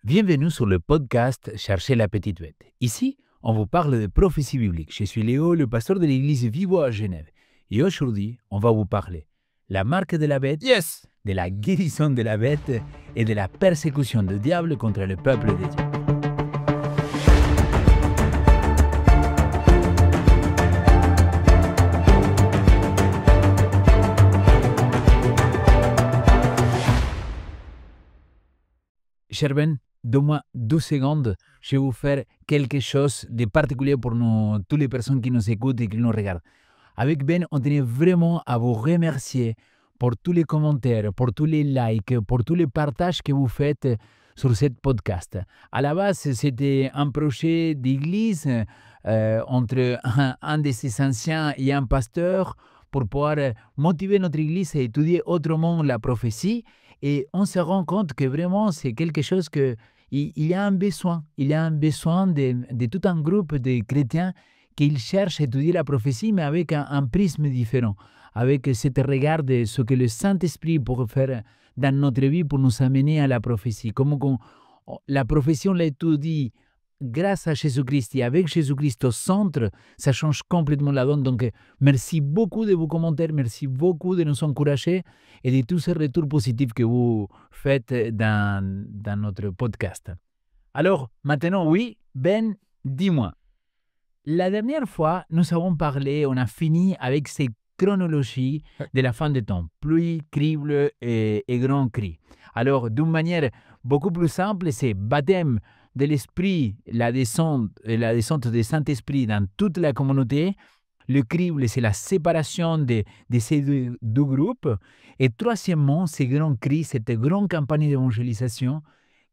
Bienvenue sur le podcast Chercher la petite bête. Ici, on vous parle de prophétie biblique. Je suis Léo, le pasteur de l'église Vivo à Genève. Et aujourd'hui, on va vous parler la marque de la bête, de la guérison de la bête et de la persécution du diable contre le peuple de Dieu. Cher Ben, donne-moi 12 secondes. Je vais vous faire quelque chose de particulier pour nous, toutes les personnes qui nous écoutent et qui nous regardent. Avec Ben, on tenait vraiment à vous remercier pour tous les commentaires, pour tous les likes, pour tous les partages que vous faites sur ce podcast. À la base, c'était un projet d'église entre un de ces anciens et un pasteur pour pouvoir motiver notre église à étudier autrement la prophétie. Et on se rend compte que vraiment, c'est quelque chose que il y a un besoin. Il y a un besoin de tout un groupe de chrétiens qui cherchent à étudier la prophétie, mais avec un prisme différent, avec cet regard de ce que le Saint-Esprit pourrait faire dans notre vie pour nous amener à la prophétie. Comme la prophétie, on l'étudie grâce à Jésus-Christ et avec Jésus-Christ au centre, ça change complètement la donne. Donc, merci beaucoup de vos commentaires, merci beaucoup de nous encourager et de tous ces retours positifs que vous faites dans notre podcast. Alors, maintenant, oui, Ben, dis-moi. La dernière fois, nous avons parlé, on a fini avec ces chronologies de la fin des temps, pluie, crible et grand cri. Alors, d'une manière beaucoup plus simple, c'est baptême de l'Esprit, la descente du Saint-Esprit dans toute la communauté. Le crible, c'est la séparation de ces deux groupes. Et troisièmement, ce grand cri, cette grande campagne d'évangélisation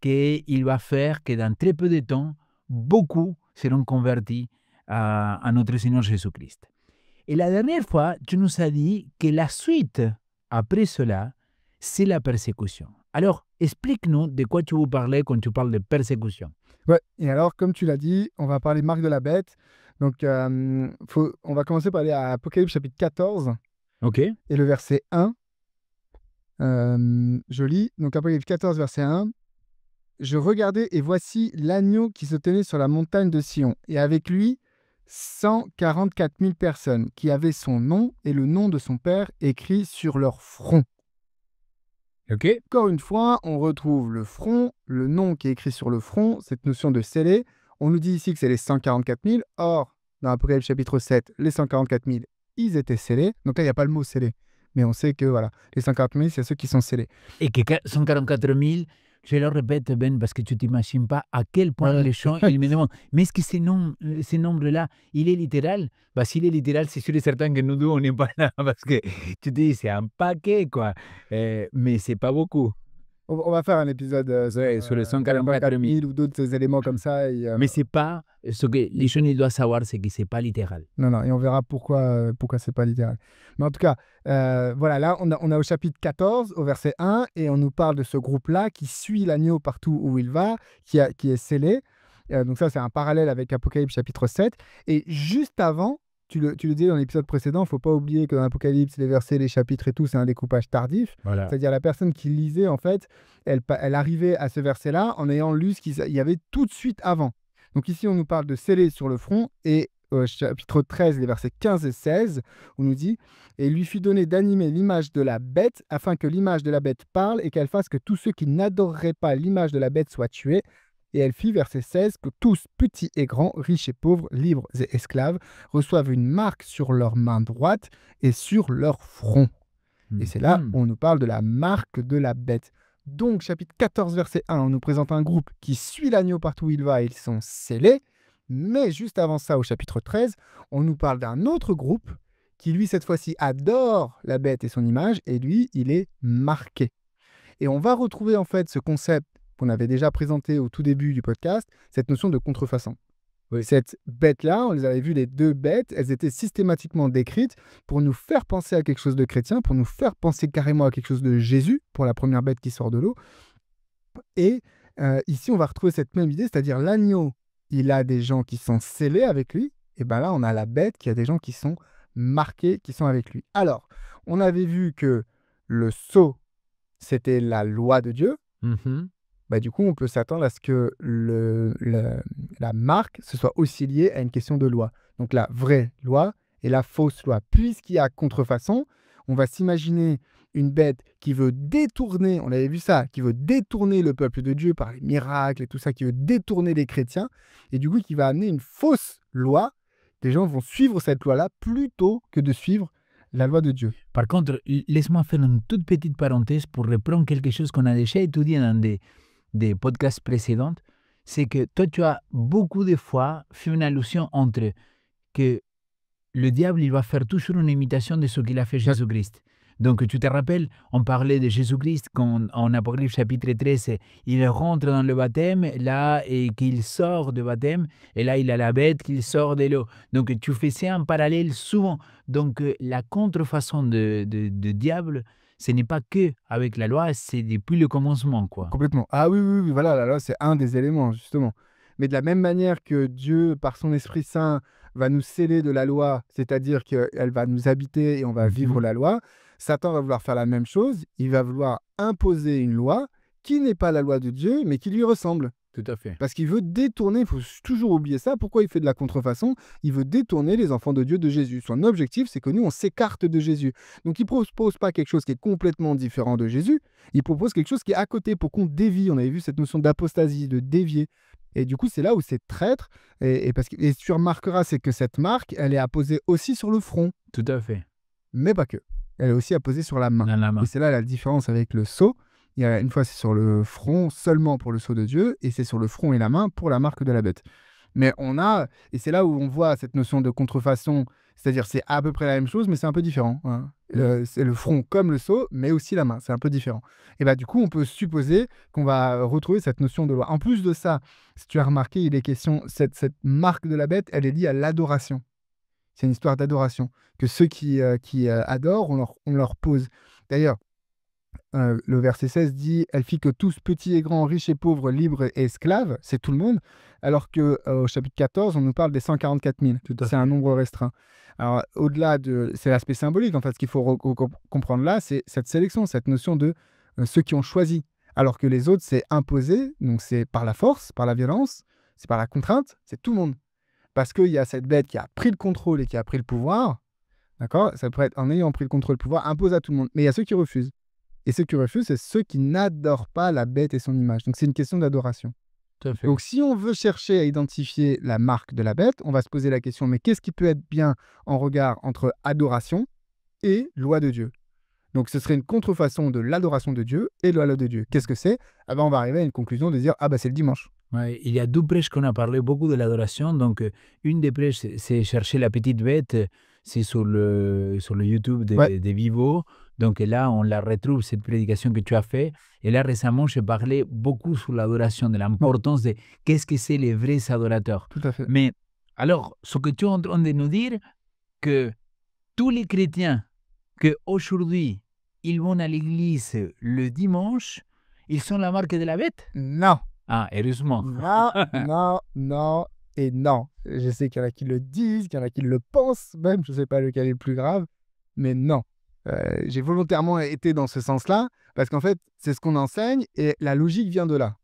qu'il va faire que dans très peu de temps, beaucoup seront convertis à notre Seigneur Jésus-Christ. Et la dernière fois, tu nous as dit que la suite, après cela, c'est la persécution. Alors, explique-nous de quoi tu veux parler quand tu parles de persécution. Ouais, et alors, comme tu l'as dit, on va parler marque de la bête. Donc, on va commencer par aller à Apocalypse chapitre 14 OK. et le verset 1. Je lis, donc Apocalypse 14, verset 1. Je regardais et voici l'agneau qui se tenait sur la montagne de Sion, et avec lui 144 000 personnes qui avaient son nom et le nom de son père écrit sur leur front. OK. Encore une fois, on retrouve le front, le nom qui est écrit sur le front, cette notion de scellé. On nous dit ici que c'est les 144 000. Or, dans Apocalypse chapitre 7, les 144 000, ils étaient scellés. Donc là, il n'y a pas le mot scellé. Mais on sait que voilà, les 144 000, c'est ceux qui sont scellés. Et que 144 000, je le répète, Ben, parce que tu ne t'imagines pas à quel point les gens ils me demandent, mais est-ce que ce nombre-là, il est littéral? Bah, s'il est littéral, c'est sûr et certain que nous deux, on n'est pas là, parce que tu te dis, c'est un paquet, quoi. Mais ce n'est pas beaucoup. On va faire un épisode sur les 144 000 ou d'autres éléments comme ça. Mais ce n'est pas, ce que les gens doivent savoir, c'est que ce n'est pas littéral. Non, et on verra pourquoi ce n'est pas littéral. Mais en tout cas, voilà, là, on a au chapitre 14, au verset 1, et on nous parle de ce groupe-là qui suit l'agneau partout où il va, qui est scellé. Donc ça, c'est un parallèle avec Apocalypse chapitre 7. Et juste avant, tu le disais dans l'épisode précédent, il ne faut pas oublier que dans l'Apocalypse, les versets, les chapitres et tout, c'est un découpage tardif. Voilà. C'est-à-dire la personne qui lisait, en fait, elle arrivait à ce verset-là en ayant lu ce qu'il y avait tout de suite avant. Donc ici, on nous parle de scellé sur le front, et chapitre 13, les versets 15 et 16, on nous dit « Et il lui fut donné d'animer l'image de la bête, afin que l'image de la bête parle, et qu'elle fasse que tous ceux qui n'adoreraient pas l'image de la bête soient tués. Et elle fit, verset 16, que tous, petits et grands, riches et pauvres, libres et esclaves, reçoivent une marque sur leur main droite et sur leur front. » Et c'est là où on nous parle de la marque de la bête. Donc, chapitre 14, verset 1, on nous présente un groupe qui suit l'agneau partout où il va et ils sont scellés. Mais juste avant ça, au chapitre 13, on nous parle d'un autre groupe qui, lui, cette fois-ci, adore la bête et son image, et lui, il est marqué. Et on va retrouver, en fait, ce concept qu'on avait déjà présenté au tout début du podcast, cette notion de contrefaçon. Oui. Cette bête-là, on les avait vues, les deux bêtes, elles étaient systématiquement décrites pour nous faire penser à quelque chose de chrétien, pour nous faire penser carrément à quelque chose de Jésus, pour la première bête qui sort de l'eau. Et ici, on va retrouver cette même idée, c'est-à-dire l'agneau, il a des gens qui sont scellés avec lui, et bien là, on a la bête qui a des gens qui sont marqués, qui sont avec lui. Alors, on avait vu que le sceau, c'était la loi de Dieu. bah, du coup, on peut s'attendre à ce que la marque se soit aussi liée à une question de loi. Donc la vraie loi et la fausse loi. Puisqu'il y a contrefaçon, on va s'imaginer une bête qui veut détourner, on avait vu ça, qui veut détourner le peuple de Dieu par les miracles et tout ça, qui veut détourner les chrétiens, et du coup qui va amener une fausse loi. Les gens vont suivre cette loi-là plutôt que de suivre la loi de Dieu. Par contre, laisse-moi faire une toute petite parenthèse pour reprendre quelque chose qu'on a déjà étudié dans des podcasts précédents. C'est que toi, tu as beaucoup de fois fait une allusion entre que le diable, il va faire toujours une imitation de ce qu'il a fait Jésus-Christ. Donc, tu te rappelles, on parlait de Jésus-Christ quand, en Apocalypse chapitre 13, il rentre dans le baptême, là, et qu'il sort du baptême, et là, il a la bête qui sort de l'eau. Donc, tu faisais un parallèle souvent. Donc, la contrefaçon de diable, ce n'est pas que avec la loi, c'est depuis le commencement, quoi. Complètement. Ah oui, oui, oui, voilà, la loi, c'est un des éléments, justement. Mais de la même manière que Dieu, par son Esprit Saint, va nous sceller de la loi, c'est-à-dire qu'elle va nous habiter et on va vivre la loi, Satan va vouloir faire la même chose. Il va vouloir imposer une loi qui n'est pas la loi de Dieu, mais qui lui ressemble. Tout à fait. Parce qu'il veut détourner, il faut toujours oublier ça. Pourquoi il fait de la contrefaçon? Il veut détourner les enfants de Dieu de Jésus. Son objectif, c'est que nous, on s'écarte de Jésus. Donc, il ne propose pas quelque chose qui est complètement différent de Jésus. Il propose quelque chose qui est à côté pour qu'on dévie. On avait vu cette notion d'apostasie, de dévier. Et du coup, c'est là où c'est traître. Et tu remarqueras, c'est que cette marque, elle est apposée aussi sur le front. Tout à fait. Mais pas que. Elle est aussi apposée sur la main. Dans la main. Et c'est là la différence avec le sceau. Il y a une fois, c'est sur le front seulement pour le sceau de Dieu, et c'est sur le front et la main pour la marque de la bête. Mais on a, et c'est là où on voit cette notion de contrefaçon, c'est-à-dire c'est à peu près la même chose, mais c'est un peu différent. Hein. C'est le front comme le sceau, mais aussi la main, c'est un peu différent. Et bah du coup, on peut supposer qu'on va retrouver cette notion de loi. En plus de ça, si tu as remarqué, il est question, cette marque de la bête, elle est liée à l'adoration. C'est une histoire d'adoration, que ceux qui adorent, on leur pose. D'ailleurs, le verset 16 dit: Elle fit que tous, petits et grands, riches et pauvres, libres et esclaves, c'est tout le monde, alors qu'au chapitre 14, on nous parle des 144 000. C'est un nombre restreint. Alors, au-delà de. C'est l'aspect symbolique, en fait, ce qu'il faut comprendre là, c'est cette sélection, cette notion de ceux qui ont choisi, alors que les autres, c'est imposé, donc c'est par la force, par la violence, c'est par la contrainte, c'est tout le monde. Parce qu'il y a cette bête qui a pris le contrôle et qui a pris le pouvoir, d'accord? Ça pourrait être en ayant pris le contrôle, le pouvoir, impose à tout le monde. Mais il y a ceux qui refusent. Et ceux qui refusent, c'est ceux qui n'adorent pas la bête et son image. Donc, c'est une question d'adoration. Tout à fait. Donc, si on veut chercher à identifier la marque de la bête, on va se poser la question, mais qu'est-ce qui peut être bien en regard entre adoration et loi de Dieu? Donc, ce serait une contrefaçon de l'adoration de Dieu et de la loi de Dieu. Qu'est-ce que c'est? Ah ben, on va arriver à une conclusion de dire, ah ben, c'est le dimanche. Ouais, il y a deux prêches qu'on a parlé beaucoup de l'adoration. Donc, une des prêches, c'est chercher la petite bête. C'est sur le YouTube de Vivo. Donc là, on la retrouve, cette prédication que tu as fait. Et là, récemment, je parlais beaucoup sur l'adoration, de l'importance de qu'est-ce que c'est les vrais adorateurs. Tout à fait. Mais alors, ce que tu es en train de nous dire, que tous les chrétiens qu'aujourd'hui, ils vont à l'église le dimanche, ils sont la marque de la bête? Non. Ah, heureusement. Non, non, non et non. Je sais qu'il y en a qui le disent, qu'il y en a qui le pensent même, je ne sais pas lequel est le plus grave, mais non. J'ai volontairement été dans ce sens-là, parce qu'en fait, c'est ce qu'on enseigne, et la logique vient de là.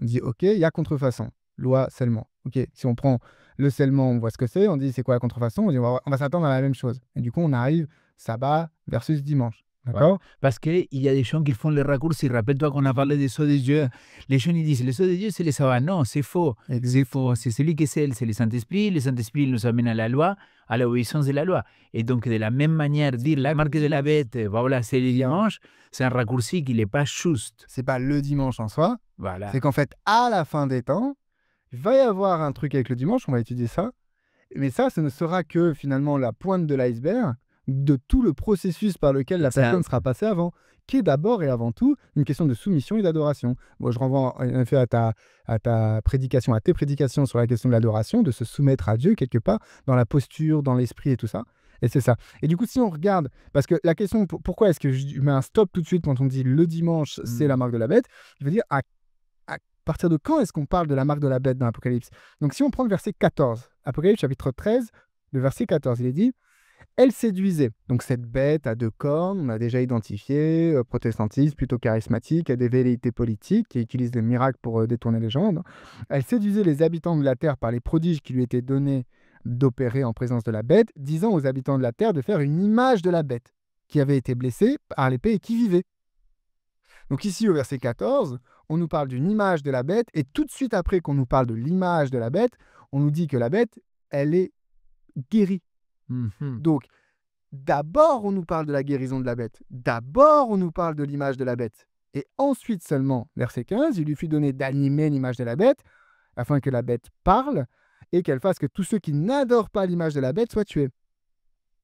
On dit, OK, il y a contrefaçon, loi, scellement. OK, si on prend le scellement, on voit ce que c'est, on dit, c'est quoi la contrefaçon? On dit, on va s'attendre à la même chose. Et du coup, on arrive, sabbat versus dimanche. D'accord? Ouais. Parce qu'il y a des gens qui font les raccourcis. Rappelle-toi qu'on a parlé des sceaux de Dieu. Les gens ils disent, les sceaux de Dieu, c'est les sabbats. Non, c'est faux. C'est faux. C'est celui qui scelle, c'est le Saint-Esprit. Le Saint-Esprit nous amène à la loi, à l'obéissance de la loi. Et donc, de la même manière, dire la marque de la bête, voilà, c'est le dimanche, c'est un raccourci qui n'est pas juste. C'est pas le dimanche en soi. Voilà. C'est qu'en fait, à la fin des temps, il va y avoir un truc avec le dimanche, on va étudier ça. Mais ça, ce ne sera que finalement la pointe de l'iceberg de tout le processus par lequel la personne sera passée avant, qui est d'abord et avant tout une question de soumission et d'adoration. Moi, je renvoie en effet à ta prédication, à tes prédications sur la question de l'adoration, de se soumettre à Dieu quelque part, dans la posture, dans l'esprit et tout ça. Et c'est ça. Et du coup, si on regarde, parce que la question, pourquoi est-ce que je mets un stop tout de suite quand on dit le dimanche, c'est la marque de la bête, je veux dire, à partir de quand est-ce qu'on parle de la marque de la bête dans l'Apocalypse? Donc, si on prend le verset 14, Apocalypse chapitre 13, le verset 14, il est dit: Elle séduisait. Donc cette bête à 2 cornes, on a déjà identifié, protestantisme, plutôt charismatique, a des velléités politiques et utilise des miracles pour détourner les gens. Elle séduisait les habitants de la terre par les prodiges qui lui étaient donnés d'opérer en présence de la bête, disant aux habitants de la terre de faire une image de la bête qui avait été blessée par l'épée et qui vivait. Donc ici, au verset 14, on nous parle d'une image de la bête, et tout de suite après qu'on nous parle de l'image de la bête, on nous dit que la bête, elle est guérie. Donc, d'abord, on nous parle de la guérison de la bête. D'abord, on nous parle de l'image de la bête. Et ensuite seulement, verset 15, il lui fut donné d'animer l'image de la bête, afin que la bête parle, et qu'elle fasse que tous ceux qui n'adorent pas l'image de la bête soient tués.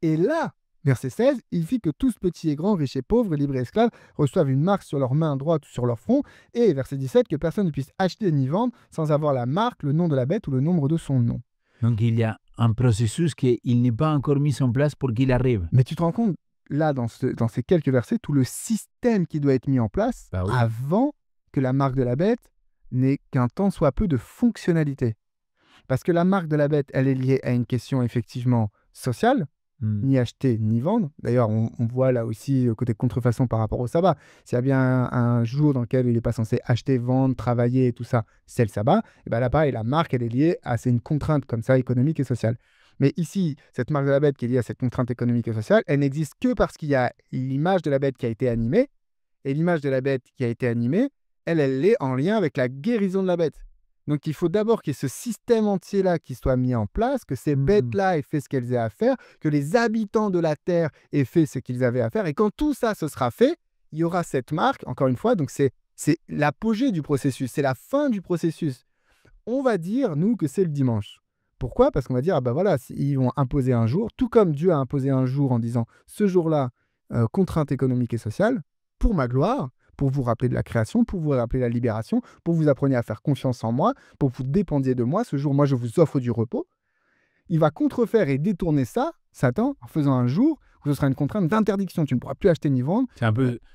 Et là, verset 16, il fit que tous, petits et grands, riches et pauvres, libres et esclaves, reçoivent une marque sur leur main droite ou sur leur front. Et verset 17, que personne ne puisse acheter ni vendre sans avoir la marque, le nom de la bête ou le nombre de son nom. Donc il y a un processus qu'il n'est pas encore mis en place pour qu'il arrive. Mais tu te rends compte, là, dans ces quelques versets, tout le système qui doit être mis en place Bah oui. avant que la marque de la bête n'ait qu'un tant soit peu de fonctionnalité. Parce que la marque de la bête, elle est liée à une question effectivement sociale, ni acheter ni vendre. D'ailleurs, on voit là aussi le côté contrefaçon par rapport au sabbat. S'il y a bien un jour dans lequel il n'est pas censé acheter, vendre, travailler et tout ça, c'est le sabbat. Et bien là, pareil, la marque, elle est liée à c'est une contrainte comme ça, économique et sociale. Mais ici, cette marque de la bête qui est liée à cette contrainte économique et sociale, elle n'existe que parce qu'il y a l'image de la bête qui a été animée. Et l'image de la bête qui a été animée, elle est en lien avec la guérison de la bête. Donc, il faut d'abord qu'il y ait ce système entier-là qui soit mis en place, que ces bêtes-là aient fait ce qu'elles aient à faire, que les habitants de la terre aient fait ce qu'ils avaient à faire. Et quand tout ça se sera fait, il y aura cette marque, encore une fois, donc c'est l'apogée du processus, c'est la fin du processus. On va dire, nous, que c'est le dimanche. Pourquoi? Parce qu'on va dire, ah ben voilà, ils vont imposer un jour, tout comme Dieu a imposé un jour en disant, ce jour-là, contrainte économique et sociale, pour ma gloire, pour vous rappeler de la création, pour vous rappeler la libération, pour vous appreniez à faire confiance en moi, pour que vous dépendiez de moi. Ce jour, moi, je vous offre du repos. Il va contrefaire et détourner ça, Satan, en faisant un jour où ce sera une contrainte d'interdiction. Tu ne pourras plus acheter ni vendre.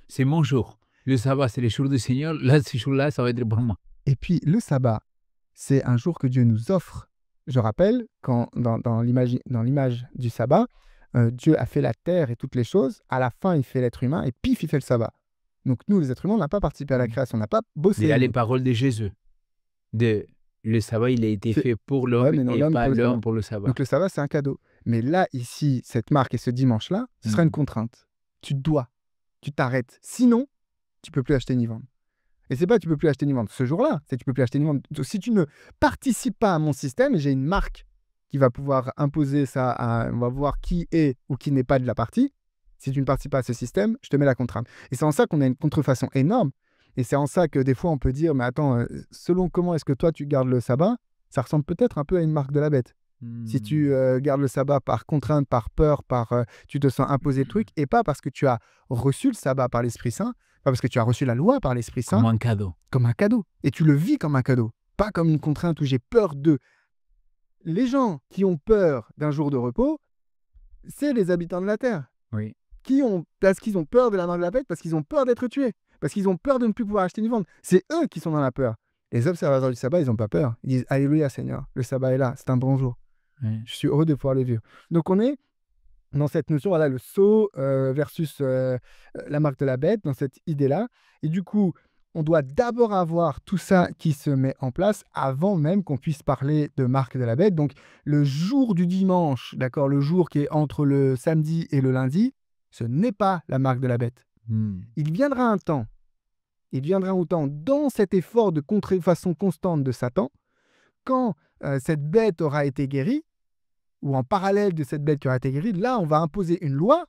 C'est mon jour. Le sabbat, c'est le jour du Seigneur. Là, ce jour-là, ça va être pour moi. Et puis, le sabbat, c'est un jour que Dieu nous offre. Je rappelle, quand dans l'image du sabbat, Dieu a fait la terre et toutes les choses. À la fin, il fait l'être humain et pif, il fait le sabbat. Donc nous, les êtres humains, on n'a pas participé à la création, on n'a pas bossé. Il y a les paroles de Jésus. Le sabbat, il a été fait pour l'homme et pas l'homme pour le sabbat. Donc le sabbat, c'est un cadeau. Mais là, ici, cette marque et ce dimanche-là, ce sera une contrainte. Tu dois, tu t'arrêtes. Sinon, tu peux plus acheter ni vendre. Et c'est pas tu peux plus acheter ni vendre ce jour-là, c'est tu peux plus acheter ni vendre. Si tu ne participes pas à mon système, j'ai une marque qui va pouvoir imposer ça on va voir qui est ou qui n'est pas de la partie. Si tu ne participes pas à ce système, je te mets la contrainte. Et c'est en ça qu'on a une contrefaçon énorme. Et c'est en ça que des fois, on peut dire, mais attends, selon comment est-ce que toi, tu gardes le sabbat, ça ressemble peut-être un peu à une marque de la bête. Si tu gardes le sabbat par contrainte, par peur, tu te sens imposer le truc, et pas parce que tu as reçu le sabbat par l'Esprit Saint, pas parce que tu as reçu la loi par l'Esprit Saint. Comme un cadeau. Comme un cadeau. Et tu le vis comme un cadeau. Pas comme une contrainte où j'ai peur de. Les gens qui ont peur d'un jour de repos, c'est les habitants de la terre. Oui. Parce qu'ils ont peur de la marque de la bête, parce qu'ils ont peur d'être tués, parce qu'ils ont peur de ne plus pouvoir acheter ni vendre. C'est eux qui sont dans la peur. Les observateurs du sabbat, ils n'ont pas peur. Ils disent Alléluia Seigneur, le sabbat est là, c'est un bon jour. Oui. Je suis heureux de pouvoir le vivre. Donc on est dans cette notion, voilà, le sceau versus la marque de la bête, dans cette idée-là. Et du coup, on doit d'abord avoir tout ça qui se met en place avant même qu'on puisse parler de marque de la bête. Donc le jour du dimanche, d'accord, le jour qui est entre le samedi et le lundi, ce n'est pas la marque de la bête. Il viendra un temps, dans cet effort de contrefaçon constante de Satan, quand cette bête aura été guérie, ou en parallèle de cette bête qui aura été guérie, là, on va imposer une loi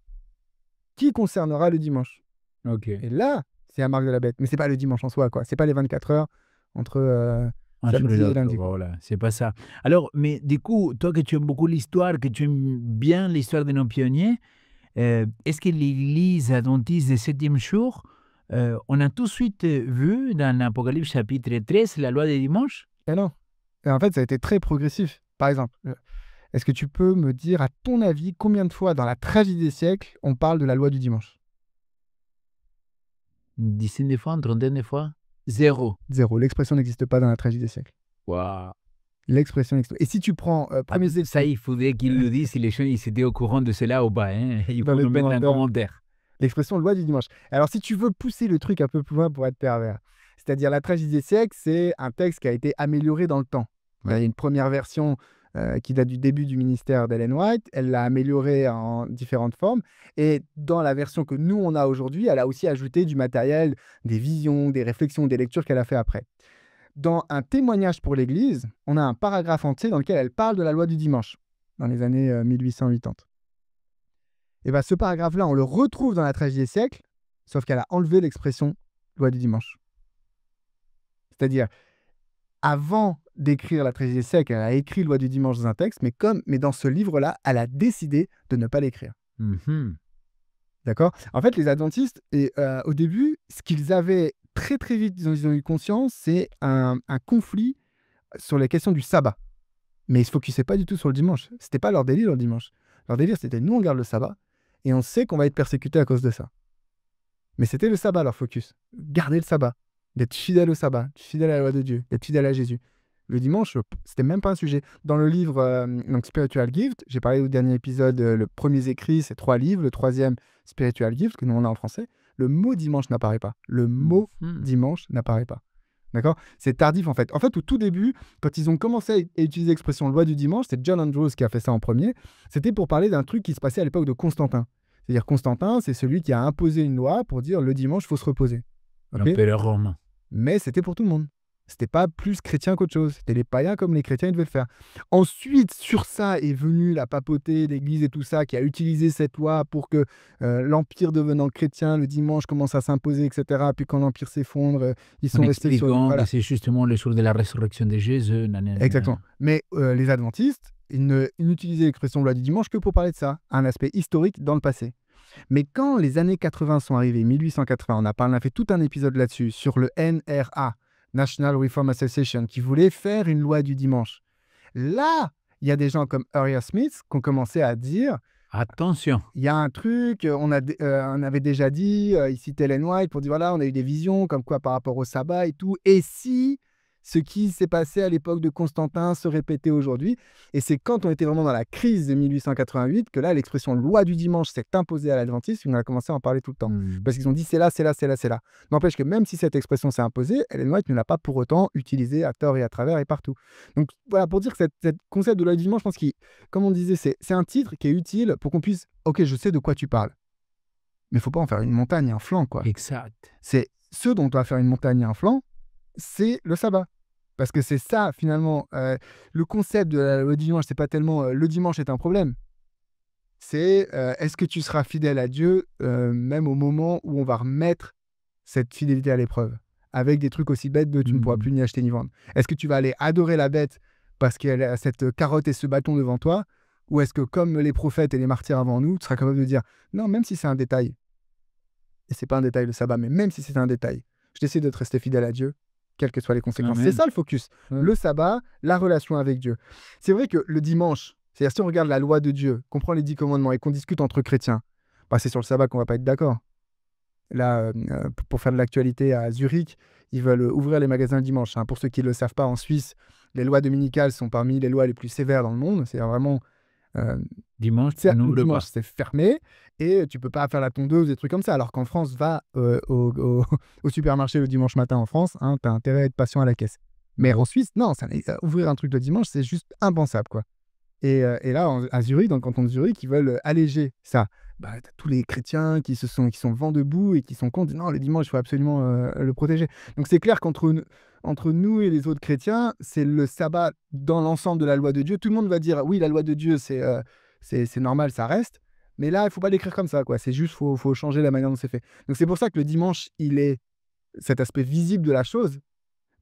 qui concernera le dimanche. Okay. Et là, c'est la marque de la bête. Mais ce n'est pas le dimanche en soi, quoi. Ce n'est pas les 24 heures entre samedi et lundi. Voilà, c'est pas ça. Alors, mais du coup, toi que tu aimes beaucoup l'histoire, que tu aimes bien l'histoire de nos pionniers, est-ce que l'Église adventiste du 7e jour, on a tout de suite vu dans l'Apocalypse chapitre 13 la loi des dimanches? Et non. Et en fait, ça a été très progressif. Par exemple, est-ce que tu peux me dire, à ton avis, combien de fois dans la tragédie des siècles, on parle de la loi du dimanche? Une dizaine de fois, une trentaine de fois? Zéro. Zéro. L'expression n'existe pas dans la tragédie des siècles. Waouh. L'expression. Et si tu prends premier Ça, il faudrait qu'il le dise si les gens ils étaient au courant de cela ou pas. Hein. Il dans faut les nous mettre un commentaire. l'expression loi du dimanche. Alors, si tu veux pousser le truc un peu plus loin pour être pervers, c'est-à-dire la tragédie des siècles, c'est un texte qui a été amélioré dans le temps. Il y a une première version qui date du début du ministère d'Ellen White. Elle l'a amélioré en différentes formes. Et dans la version que nous, on a aujourd'hui, elle a aussi ajouté du matériel, des visions, des réflexions, des lectures qu'elle a fait après. Dans un témoignage pour l'Église, on a un paragraphe entier dans lequel elle parle de la loi du dimanche, dans les années 1880. Et bien, ce paragraphe-là, on le retrouve dans la tragédie des siècles, sauf qu'elle a enlevé l'expression loi du dimanche. C'est-à-dire, avant d'écrire la tragédie des siècles, elle a écrit loi du dimanche dans un texte, mais dans ce livre-là, elle a décidé de ne pas l'écrire. D'accord? En fait, les adventistes, au début, ce qu'ils avaient très très vite, ils ont eu conscience, c'est un conflit sur les questions du sabbat. Mais ils ne se focusaient pas du tout sur le dimanche. Ce n'était pas leur délire le dimanche. Leur délire, c'était nous, on garde le sabbat et on sait qu'on va être persécuté à cause de ça. Mais c'était le sabbat leur focus. Garder le sabbat, d'être fidèle au sabbat, fidèle à la loi de Dieu, d'être fidèle à Jésus. Le dimanche, c'était même pas un sujet. Dans le livre donc Spiritual Gift, j'ai parlé au dernier épisode, le premier écrit, c'est 3 livres. Le troisième, Spiritual Gift, que nous on a en français, le mot dimanche n'apparaît pas. Le mot dimanche n'apparaît pas. D'accord? C'est tardif en fait. En fait, au tout début, quand ils ont commencé à utiliser l'expression loi du dimanche, c'est John Andrews qui a fait ça en premier. C'était pour parler d'un truc qui se passait à l'époque de Constantin. C'est-à-dire Constantin, c'est celui qui a imposé une loi pour dire le dimanche, il faut se reposer. Okay? L'empereur romain. Mais c'était pour tout le monde. C'était pas plus chrétien qu'autre chose. C'était les païens comme les chrétiens, ils devaient le faire. Ensuite, sur ça est venue la papauté, l'Église et tout ça, qui a utilisé cette loi pour que l'Empire devenant chrétien, le dimanche commence à s'imposer, etc. Puis quand l'Empire s'effondre, ils sont restés sur... Voilà. C'est justement le jour de la résurrection de Jésus. Exactement. Mais les adventistes, ils n'utilisaient l'expression loi du dimanche que pour parler de ça, un aspect historique dans le passé. Mais quand les années 80 sont arrivées, 1880, on a fait tout un épisode là-dessus, sur le NRA, National Reform Association, qui voulait faire une loi du dimanche. Là, il y a des gens comme Uriah Smith qui ont commencé à dire attention, il y a un truc, on avait déjà dit, il citait Ellen White pour dire voilà, on a eu des visions comme quoi par rapport au sabbat et tout. Et si ce qui s'est passé à l'époque de Constantin se répétait aujourd'hui? Et c'est quand on était vraiment dans la crise de 1888 que là, l'expression loi du dimanche s'est imposée à l'adventiste et on a commencé à en parler tout le temps. Parce qu'ils ont dit c'est là, c'est là, c'est là, c'est là. N'empêche que même si cette expression s'est imposée, Ellen White ne l'a pas pour autant utilisée à tort et à travers et partout. Donc voilà, pour dire que cette concept de loi du dimanche, je pense qu'il, comme on disait, c'est un titre qui est utile pour qu'on puisse, ok, je sais de quoi tu parles. Mais il ne faut pas en faire une montagne et un flanc, quoi. Exact. C'est ce dont on doit faire une montagne et un flanc, c'est le sabbat. Parce que c'est ça, finalement, le concept de la loi du dimanche, c'est pas tellement le dimanche est un problème. C'est est-ce que tu seras fidèle à Dieu même au moment où on va remettre cette fidélité à l'épreuve, avec des trucs aussi bêtes de tu ne pourras plus ni acheter ni vendre. Est-ce que tu vas aller adorer la bête parce qu'elle a cette carotte et ce bâton devant toi, ou est-ce que comme les prophètes et les martyrs avant nous, tu seras capable de dire non, même si c'est un détail, et c'est pas un détail le sabbat, mais même si c'est un détail, je décide de te rester fidèle à Dieu, quelles que soient les conséquences. Amen. C'est ça le focus. Le sabbat, la relation avec Dieu. C'est vrai que le dimanche, c'est-à-dire si on regarde la loi de Dieu, qu'on prend les 10 commandements et qu'on discute entre chrétiens, bah c'est sur le sabbat qu'on va pas être d'accord. Là, pour faire de l'actualité à Zurich, ils veulent ouvrir les magasins le dimanche. Pour ceux qui ne le savent pas, en Suisse, les lois dominicales sont parmi les lois les plus sévères dans le monde. C'est vraiment... dimanche, le dimanche, c'est fermé et tu peux pas faire la tondeuse, des trucs comme ça. Alors qu'en France, va au supermarché le dimanche matin en France, tu as intérêt à être patient à la caisse. Mais en Suisse, non, ouvrir un truc le dimanche, c'est juste impensable, quoi. Et là, à Zurich, dans le canton de Zurich, ils veulent alléger ça. Bah, t'as tous les chrétiens qui sont vent debout et qui sont contre. Non, le dimanche, il faut absolument le protéger. Donc c'est clair qu'entre nous et les autres chrétiens, c'est le sabbat dans l'ensemble de la loi de Dieu. Tout le monde va dire oui, la loi de Dieu, c'est normal, ça reste. Mais là, il ne faut pas l'écrire comme ça, quoi. C'est juste, faut changer la manière dont c'est fait. Donc c'est pour ça que le dimanche, il est cet aspect visible de la chose,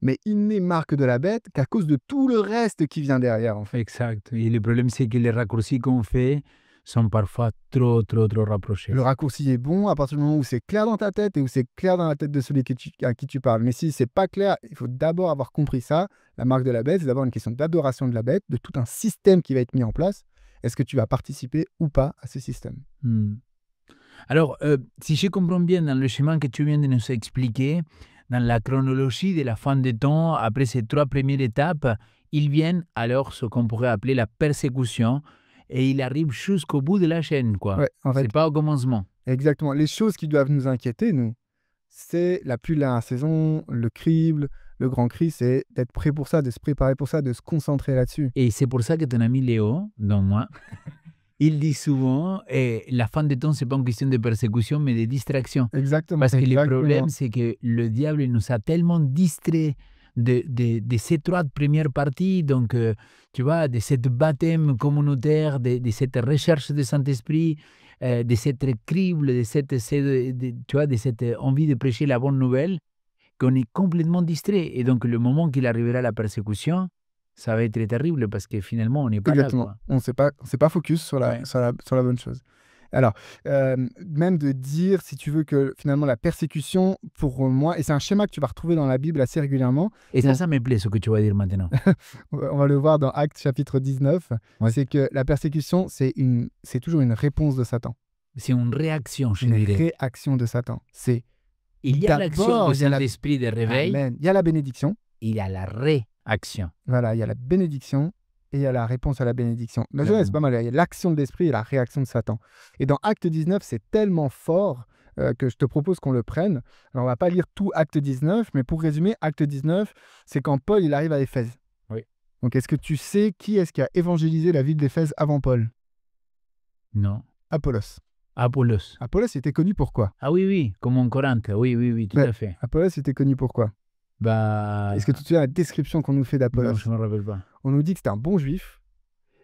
mais il n'est marque de la bête qu'à cause de tout le reste qui vient derrière, en fait. Exact. Et le problème, c'est que les raccourcis qu'on fait sont parfois trop rapprochés. Le raccourci est bon à partir du moment où c'est clair dans ta tête et où c'est clair dans la tête de celui à qui tu parles. Mais si c'est pas clair, il faut d'abord avoir compris ça. La marque de la bête, c'est d'abord une question d'adoration de la bête, de tout un système qui va être mis en place. Est-ce que tu vas participer ou pas à ce système? Alors, si je comprends bien dans le chemin que tu viens de nous expliquer, dans la chronologie de la fin des temps, après ces 3 premières étapes, il vient alors ce qu'on pourrait appeler la persécution et il arrive jusqu'au bout de la chaîne, quoi. Ouais, en fait, C'est pas au commencement. exactement. Les choses qui doivent nous inquiéter, nous, c'est la pluie de la saison, le crible, le grand cri, c'est d'être prêt pour ça, de se préparer pour ça, de se concentrer là-dessus. Et c'est pour ça que ton ami Léo, donc moi, il dit souvent, la fin de temps, c'est pas une question de persécution, mais de distraction. Exactement. Parce que le exactement. problème, c'est que le diable il nous a tellement distraits de ces trois premières parties, donc, tu vois, de cette baptême communautaire, de cette recherche du Saint-Esprit, de cette crible, tu vois, de cette envie de prêcher la bonne nouvelle, qu'on est complètement distrait. Et donc, le moment qu'il arrivera la persécution, ça va être terrible parce que finalement, on n'est pas Exactement. là, quoi. On ne s'est pas focus sur la, Ouais. sur la bonne chose. Alors, même de dire, si tu veux, que finalement la persécution, pour moi, et c'est un schéma que tu vas retrouver dans la Bible assez régulièrement, Et Donc- ça me plaît ce que tu vas dire maintenant. on va le voir dans Actes chapitre 19, Ouais. c'est que la persécution, c'est toujours une réponse de Satan. C'est une réaction, je Une dirais. réaction de Satan. C'est Il y a l'action d'abord, du il y a la- Saint-Esprit de réveil, Amen. Il y a la bénédiction. il y a la réaction. Voilà, il y a la bénédiction et il y a la réponse à la bénédiction. Mais Clairement. c'est pas mal. Il y a l'action de l'esprit et la réaction de Satan. Et dans Acte 19, c'est tellement fort que je te propose qu'on le prenne. Alors, on va pas lire tout Acte 19, mais pour résumer, Acte 19, c'est quand Paul il arrive à Éphèse. Oui. Donc, est-ce que tu sais qui est-ce qui a évangélisé la ville d'Éphèse avant Paul? Non. Apollos. Apollos. Apollos était connu pour quoi? Ah oui, oui, comme en Corinthe. Oui, tout Ouais. à fait. Apollos était connu pour quoi? Bah, Est-ce que tu te souviens de la description qu'on nous fait d'Apollos? non, je ne me rappelle pas. On nous dit que c'était un bon juif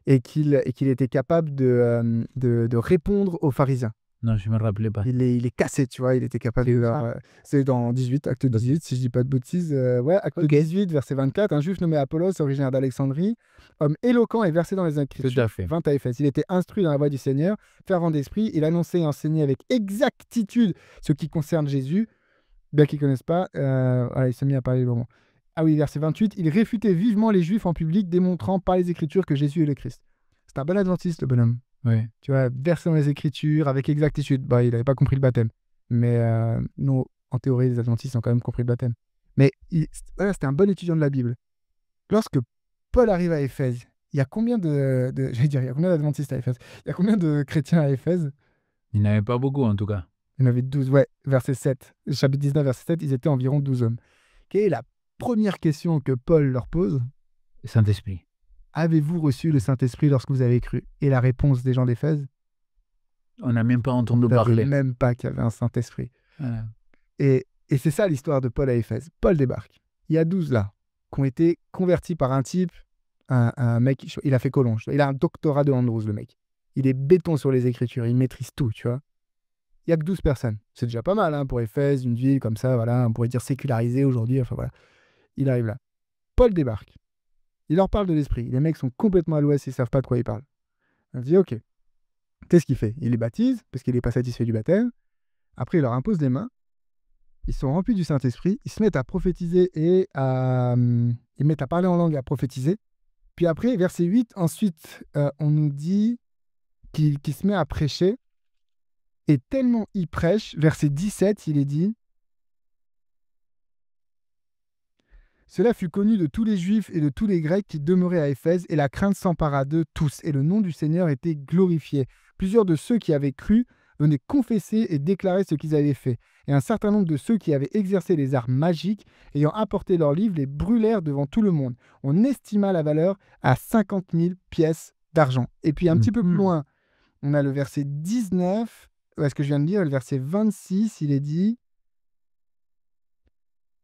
et qu'il était capable de répondre aux pharisiens. Non, je ne me rappelais pas. Il est cassé, tu vois, il était capable de... c'est dans 18, acte 18, si je dis pas de bêtises. Ouais, acte 18, verset 24, un juif nommé Apollos, originaire d'Alexandrie, homme éloquent et versé dans les Écritures. Tout à fait. 20 à Éphèse. Il était instruit dans la voie du Seigneur, fervent d'esprit, il annonçait et enseignait avec exactitude ce qui concerne Jésus, bien qu'ils ne connaissent pas. Voilà, il s'est mis à parler le moment. Ah oui, verset 28, il réfutait vivement les Juifs en public, démontrant par les Écritures que Jésus est le Christ. C'est un bon adventiste, le bonhomme. Oui. Tu vois, versé dans les Écritures, avec exactitude. Bah, il n'avait pas compris le baptême. Mais nous, en théorie, les adventistes ont quand même compris le baptême. Mais voilà, c'était un bon étudiant de la Bible. Lorsque Paul arrive à Éphèse, il y a combien j'allais dire, il y a combien d'adventistes à Éphèse? Il y a combien de chrétiens à Éphèse? Il n'y en avait pas beaucoup, en tout cas. Il y en avait 12, ouais, verset 7. Chapitre 19, verset 7, ils étaient environ 12 hommes. Quelle est la première question que Paul leur pose? Saint-Esprit. Avez-vous reçu le Saint-Esprit lorsque vous avez cru? Et la réponse des gens d'Éphèse? On n'a même pas entendu Ils ne parler. savaient même pas qu'il y avait un Saint-Esprit. Voilà. Et c'est ça l'histoire de Paul à Éphèse. Paul débarque. Il y a 12 là, qui ont été convertis par un type, un mec, il a fait Collonges. Il a un doctorat de Andrews, le mec. Il est béton sur les Écritures, il maîtrise tout, tu vois. Il n'y a que 12 personnes. C'est déjà pas mal hein, pour Éphèse, une ville comme ça, voilà, on pourrait dire sécularisée aujourd'hui. Enfin voilà. Il arrive là. Paul débarque. Il leur parle de l'esprit. Les mecs sont complètement à l'ouest, ils ne savent pas de quoi il parle. Il dit ok. Qu'est-ce qu'il fait? Il les baptise parce qu'il n'est pas satisfait du baptême. Après, il leur impose les mains. Ils sont remplis du Saint-Esprit. Ils se mettent à prophétiser et ils mettent à parler en langue et à prophétiser. Puis après, verset 8, ensuite, on nous dit qu'il se met à prêcher. Et tellement il prêche, verset 17, il est dit « Cela fut connu de tous les Juifs et de tous les Grecs qui demeuraient à Éphèse, et la crainte s'empara d'eux tous, et le nom du Seigneur était glorifié. Plusieurs de ceux qui avaient cru venaient confesser et déclarer ce qu'ils avaient fait. Et un certain nombre de ceux qui avaient exercé les arts magiques, ayant apporté leurs livres, les brûlèrent devant tout le monde. On estima la valeur à 50 000 pièces d'argent. » Et puis un petit peu plus loin, on a le verset 19, ce que je viens de lire, le verset 26, il est dit...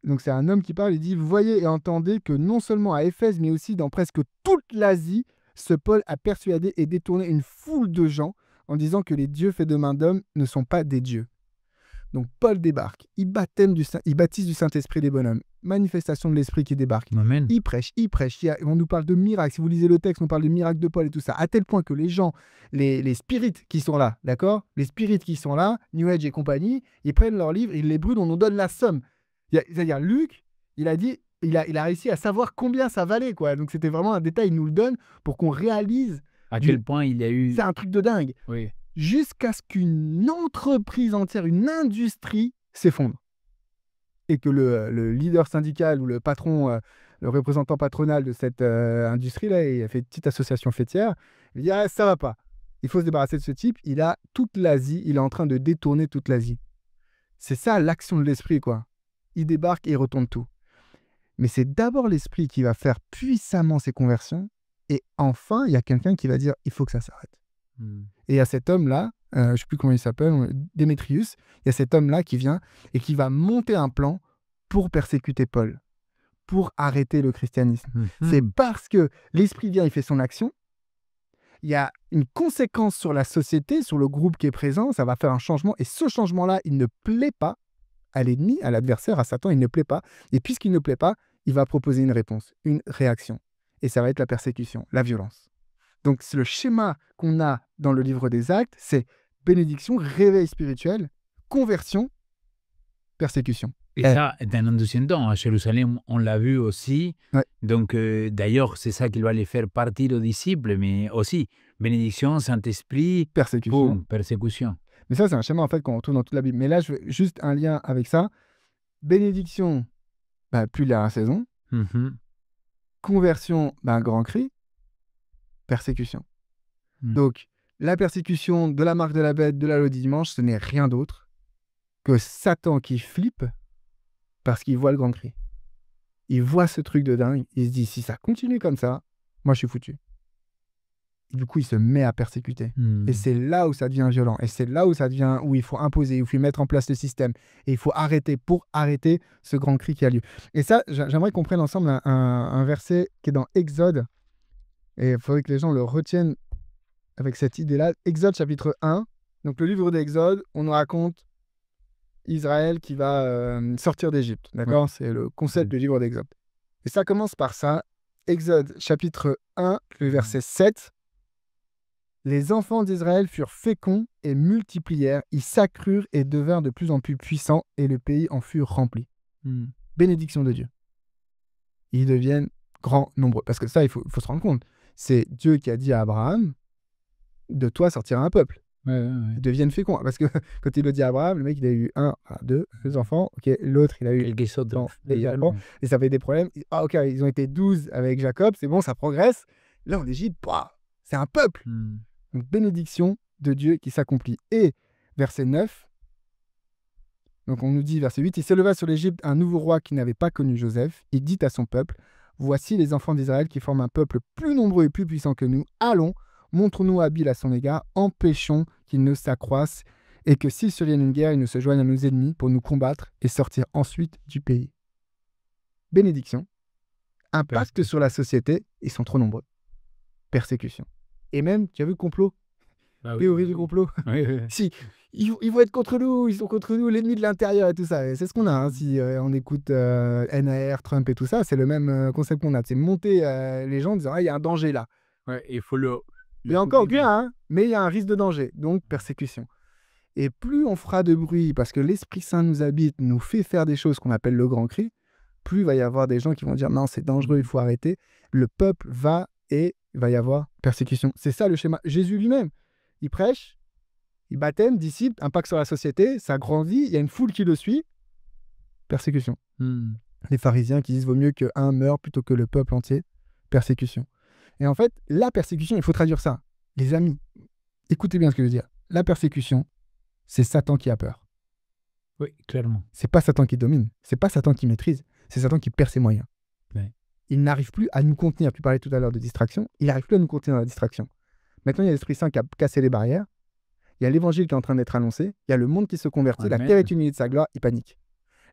Donc c'est un homme qui parle, il dit « Vous voyez et entendez que non seulement à Éphèse, mais aussi dans presque toute l'Asie, ce Paul a persuadé et détourné une foule de gens en disant que les dieux faits de main d'homme ne sont pas des dieux. » Donc Paul débarque, il baptise du Saint-Esprit des bonhommes, manifestation de l'Esprit qui débarque. Amen. Il prêche, on nous parle de miracles. Si vous lisez le texte, on parle de miracles de Paul et tout ça, à tel point que les gens, les spirites qui sont là, d'accord? Les spirites qui sont là, New Age et compagnie, ils prennent leurs livres, ils les brûlent, on nous donne la somme. C'est-à-dire, Luc, il a dit, il a réussi à savoir combien ça valait, quoi. Donc c'était vraiment un détail, il nous le donne pour qu'on réalise. À quel point il y a eu... C'est un truc de dingue. Oui. Jusqu'à ce qu'une entreprise entière, une industrie s'effondre. Et que le leader syndical ou le patron le représentant patronal de cette industrie-là, il a fait une petite association fêtière. Il dit, ah, ça va pas. Il faut se débarrasser de ce type. Il a toute l'Asie. Il est en train de détourner toute l'Asie. C'est ça l'action de l'esprit, quoi. Il débarque et il retourne tout. Mais c'est d'abord l'esprit qui va faire puissamment ces conversions. Et enfin, il y a quelqu'un qui va dire, il faut que ça s'arrête. Et il y a cet homme-là, je ne sais plus comment il s'appelle, Démétrius, il y a cet homme-là qui vient et qui va monter un plan pour persécuter Paul, pour arrêter le christianisme. C'est parce que l'esprit vient, il fait son action. Il y a une conséquence sur la société, sur le groupe qui est présent, ça va faire un changement. Et ce changement-là, il ne plaît pas à l'ennemi, à l'adversaire, à Satan, il ne plaît pas. Et puisqu'il ne plaît pas, il va proposer une réponse, une réaction. Et ça va être la persécution, la violence. Donc, c'est le schéma qu'on a dans le livre des Actes, c'est bénédiction, réveil spirituel, conversion, persécution. Et ça, dans un deuxième temps, à Jérusalem, on l'a vu aussi. Ouais. Donc, d'ailleurs, c'est ça qui va les faire partir aux disciples, mais aussi bénédiction, Saint-Esprit, Persécution. boum, persécution. Mais ça, c'est un schéma en fait qu'on retrouve dans toute la Bible. Mais là, je veux juste un lien avec ça. Bénédiction, plus la saison. Conversion, grand cri. Persécution. Donc, la persécution de la marque de la bête, de la loi du dimanche, ce n'est rien d'autre que Satan qui flippe parce qu'il voit le grand cri. Il voit ce truc de dingue. Il se dit, si ça continue comme ça, moi, je suis foutu. Et du coup, il se met à persécuter. Et c'est là où ça devient violent. Et c'est là où ça devient, où il faut imposer, où il faut mettre en place le système. Et il faut arrêter pour arrêter ce grand cri qui a lieu. Et ça, j'aimerais qu'on prenne ensemble un verset qui est dans Exode. Et il faudrait que les gens le retiennent avec cette idée-là. Exode chapitre 1. Donc le livre d'Exode, on nous raconte Israël qui va sortir d'Égypte. D'accord ? C'est le concept du livre d'Exode. Et ça commence par ça. Exode chapitre 1, le verset 7. Les enfants d'Israël furent féconds et multiplièrent. Ils s'accrurent et devinrent de plus en plus puissants et le pays en fut rempli. Bénédiction de Dieu. Ils deviennent grands, nombreux. Parce que ça, il faut se rendre compte. C'est Dieu qui a dit à Abraham, de toi sortira un peuple. Ils deviennent féconds. Parce que quand il le dit à Abraham, le mec, il a eu deux enfants. Okay. L'autre, il a eu quelque chose des enfants. Et ça fait des problèmes. Ah, ok, ils ont été 12 avec Jacob. C'est bon, ça progresse. Là, en Égypte, c'est un peuple. Donc, bénédiction de Dieu qui s'accomplit. Et verset 9, donc on nous dit, verset 8, « Il s'éleva sur l'Égypte un nouveau roi qui n'avait pas connu Joseph. Il dit à son peuple, « Voici les enfants d'Israël qui forment un peuple plus nombreux et plus puissant que nous. Allons, montrons-nous habiles à son égard, empêchons qu'ils ne s'accroissent et que s'il survienne une guerre, ils ne se joignent à nos ennemis pour nous combattre et sortir ensuite du pays. » Bénédiction. Impact sur la société, ils sont trop nombreux. Persécution. Et même, tu as vu le complot ? Théorie du complot. Si, ils vont être contre nous, ils sont contre nous, l'ennemi de l'intérieur et tout ça. Et c'est ce qu'on a. Hein, si on écoute NAR, Trump et tout ça, c'est le même concept qu'on a. C'est monter les gens en disant, il y a un danger là. Il faut le... Il y a encore bien, hein, mais il y a un risque de danger. Donc, persécution. Et plus on fera de bruit, parce que l'Esprit Saint nous habite, nous fait faire des choses qu'on appelle le grand cri, plus il va y avoir des gens qui vont dire, non, c'est dangereux, il faut arrêter. Le peuple va et il va y avoir persécution. C'est ça le schéma. Jésus lui-même, il prêche, il baptême, disciple, impact sur la société, ça grandit, il y a une foule qui le suit, persécution. Les pharisiens qui disent vaut mieux qu'un meure plutôt que le peuple entier, persécution. Et en fait, la persécution, il faut traduire ça. Les amis, écoutez bien ce que je veux dire. La persécution, c'est Satan qui a peur. Oui, clairement. C'est pas Satan qui domine, c'est pas Satan qui maîtrise, c'est Satan qui perd ses moyens. Ouais. Il n'arrive plus à nous contenir. Tu parlais tout à l'heure de distraction, il n'arrive plus à nous contenir dans la distraction. Maintenant, il y a l'Esprit Saint qui a cassé les barrières. Il y a l'évangile qui est en train d'être annoncé. Il y a le monde qui se convertit. Amen. La terre est unie de sa gloire. Il panique.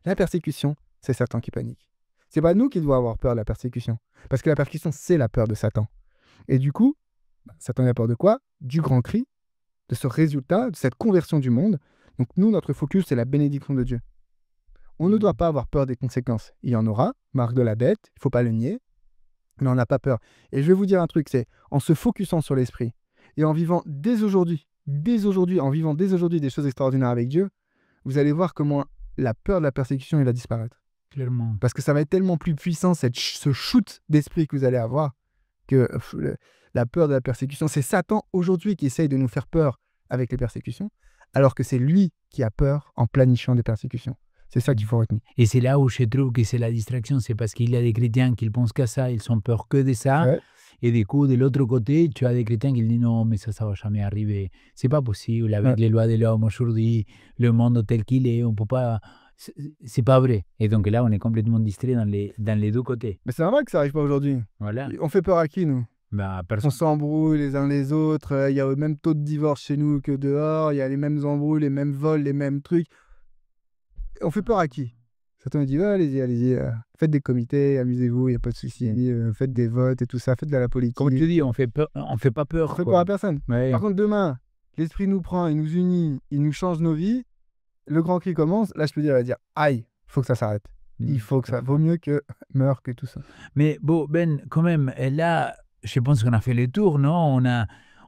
La persécution, c'est Satan qui panique. C'est pas nous qui devons avoir peur de la persécution. Parce que la persécution, c'est la peur de Satan. Et du coup, Satan a peur de quoi ? Du grand cri, de ce résultat, de cette conversion du monde. Donc nous, notre focus, c'est la bénédiction de Dieu. On ne doit pas avoir peur des conséquences. Il y en aura, marque de la bête, il ne faut pas le nier. Mais on n'a pas peur. Et je vais vous dire un truc, c'est en se focusant sur l'esprit et en vivant dès aujourd'hui, en vivant dès aujourd'hui des choses extraordinaires avec Dieu, vous allez voir comment la peur de la persécution, elle va disparaître. Clairement. Parce que ça va être tellement plus puissant, ce shoot d'esprit que vous allez avoir, que la peur de la persécution, c'est Satan aujourd'hui qui essaye de nous faire peur avec les persécutions, alors que c'est lui qui a peur en planifiant des persécutions. C'est ça qu'il faut retenir. Et c'est là où je trouve que c'est la distraction. C'est parce qu'il y a des chrétiens qui pensent qu'à ça, ils ont peur que de ça. Ouais. Et du coup, de l'autre côté, tu as des chrétiens qui disent non, mais ça va jamais arriver. C'est pas possible. Avec les lois de l'homme aujourd'hui, le monde tel qu'il est, on peut pas. C'est pas vrai. Et donc là, on est complètement distrait dans les deux côtés. Mais c'est normal que ça arrive pas aujourd'hui. Voilà. On fait peur à qui, nous? Bah, On personne. s'embrouille les uns les autres. Il y a le même taux de divorce chez nous que dehors. Il y a les mêmes embrouilles, les mêmes vols, les mêmes trucs. On fait peur à qui? Certains me disent ouais, allez-y, faites des comités, amusez-vous, il n'y a pas de souci. Faites des votes et tout ça, faites de la politique. Comme tu dis, on fait pas peur. On fait quoi. peur à personne. Ouais. Par contre, demain, l'esprit nous prend, il nous unit, il nous change nos vies. Le grand cri commence. Là, je peux dire, il va dire aïe, faut que ça s'arrête. Il faut que ça vaut mieux que meure que tout ça. Mais bon, Ben, quand même, et là, je pense qu'on a fait le tour, non?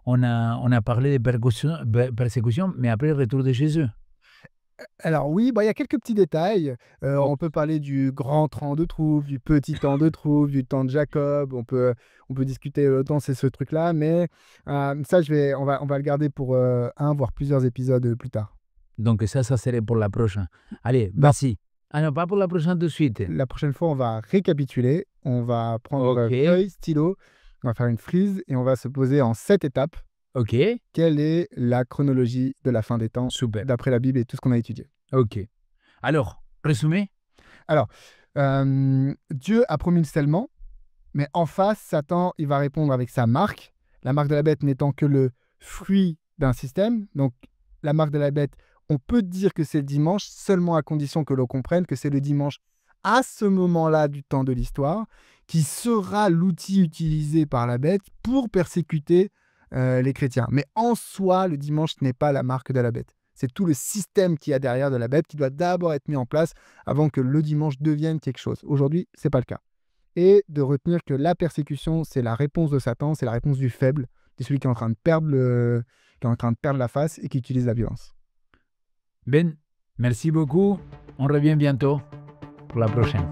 On a parlé de persécution, mais après, le retour de Jésus. Alors oui, il y a quelques petits détails. On peut parler du grand temps de troupe, du petit temps de troupe, du temps de Jacob. On peut discuter longtemps, c'est ce truc-là. Mais ça, on va le garder pour un, voire plusieurs épisodes plus tard. Donc ça serait pour la prochaine. Allez, Non. vas-y. Ah non, pas pour la prochaine tout de suite. La prochaine fois, on va récapituler. On va prendre Ok. feuille, stylo. On va faire une frise et on va se poser en 7 étapes. Ok, Quelle est la chronologie de la fin des temps super. d'après la Bible et tout ce qu'on a étudié? Ok. Alors, résumé? Dieu a promis le scellement, mais en face, Satan, il va répondre avec sa marque. La marque de la bête n'étant que le fruit d'un système. Donc, la marque de la bête, on peut dire que c'est le dimanche, seulement à condition que l'on comprenne que c'est le dimanche à ce moment-là du temps de l'histoire, qui sera l'outil utilisé par la bête pour persécuter les chrétiens. Mais en soi, le dimanche n'est pas la marque de la bête. C'est tout le système qu'il y a derrière de la bête qui doit d'abord être mis en place avant que le dimanche devienne quelque chose. Aujourd'hui, ce n'est pas le cas. Et de retenir que la persécution, c'est la réponse de Satan, c'est la réponse du faible, de celui qui est en train de perdre la face et qui utilise la violence. Ben, merci beaucoup. On revient bientôt pour la prochaine.